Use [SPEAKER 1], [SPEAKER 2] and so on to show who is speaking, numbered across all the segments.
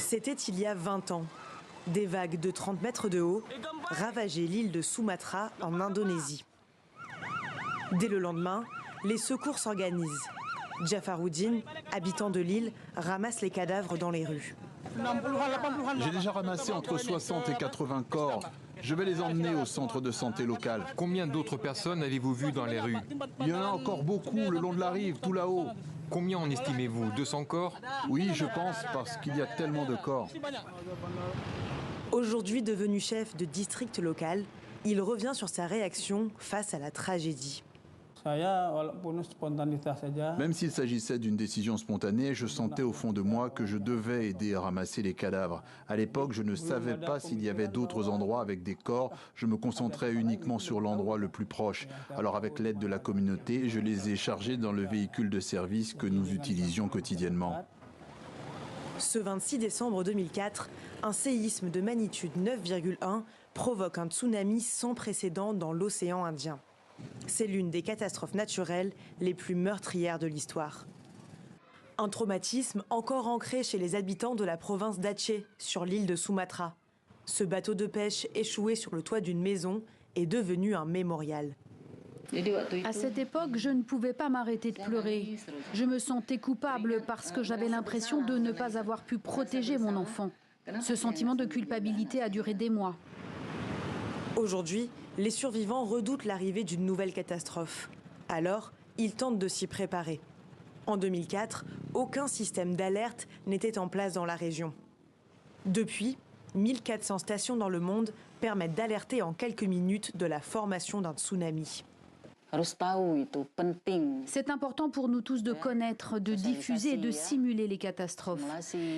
[SPEAKER 1] C'était il y a 20 ans. Des vagues de 30 mètres de haut ravageaient l'île de Sumatra en Indonésie. Dès le lendemain, les secours s'organisent. Jafaruddin, habitant de l'île, ramasse les cadavres dans les rues.
[SPEAKER 2] J'ai déjà ramassé entre 60 et 80 corps. Je vais les emmener au centre de santé local.
[SPEAKER 3] Combien d'autres personnes avez-vous vues dans les rues?
[SPEAKER 2] Il y en a encore beaucoup le long de la rive, tout là-haut.
[SPEAKER 3] Combien en estimez-vous? 200 corps?
[SPEAKER 2] Oui, je pense, parce qu'il y a tellement de corps.
[SPEAKER 1] Aujourd'hui devenu chef de district local, il revient sur sa réaction face à la tragédie.
[SPEAKER 2] Même s'il s'agissait d'une décision spontanée, je sentais au fond de moi que je devais aider à ramasser les cadavres. À l'époque, je ne savais pas s'il y avait d'autres endroits avec des corps. Je me concentrais uniquement sur l'endroit le plus proche. Alors avec l'aide de la communauté, je les ai chargés dans le véhicule de service que nous utilisions quotidiennement.
[SPEAKER 1] Ce 26 décembre 2004, un séisme de magnitude 9,1 provoque un tsunami sans précédent dans l'océan Indien. C'est l'une des catastrophes naturelles les plus meurtrières de l'histoire. Un traumatisme encore ancré chez les habitants de la province d'Aceh, sur l'île de Sumatra. Ce bateau de pêche échoué sur le toit d'une maison est devenu un mémorial.
[SPEAKER 4] À cette époque, je ne pouvais pas m'arrêter de pleurer. Je me sentais coupable parce que j'avais l'impression de ne pas avoir pu protéger mon enfant. Ce sentiment de culpabilité a duré des mois.
[SPEAKER 1] Aujourd'hui, les survivants redoutent l'arrivée d'une nouvelle catastrophe. Alors, ils tentent de s'y préparer. En 2004, aucun système d'alerte n'était en place dans la région. Depuis, 1400 stations dans le monde permettent d'alerter en quelques minutes de la formation d'un tsunami.
[SPEAKER 4] C'est important pour nous tous de connaître, de diffuser et de simuler les catastrophes.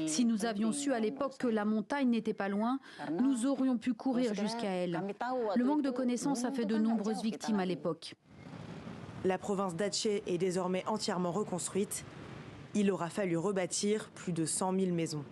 [SPEAKER 4] Si nous avions su à l'époque que la montagne n'était pas loin, nous aurions pu courir jusqu'à elle. Le manque de connaissances a fait de nombreuses victimes à l'époque.
[SPEAKER 1] La province d'Aceh est désormais entièrement reconstruite. Il aura fallu rebâtir plus de 100 000 maisons.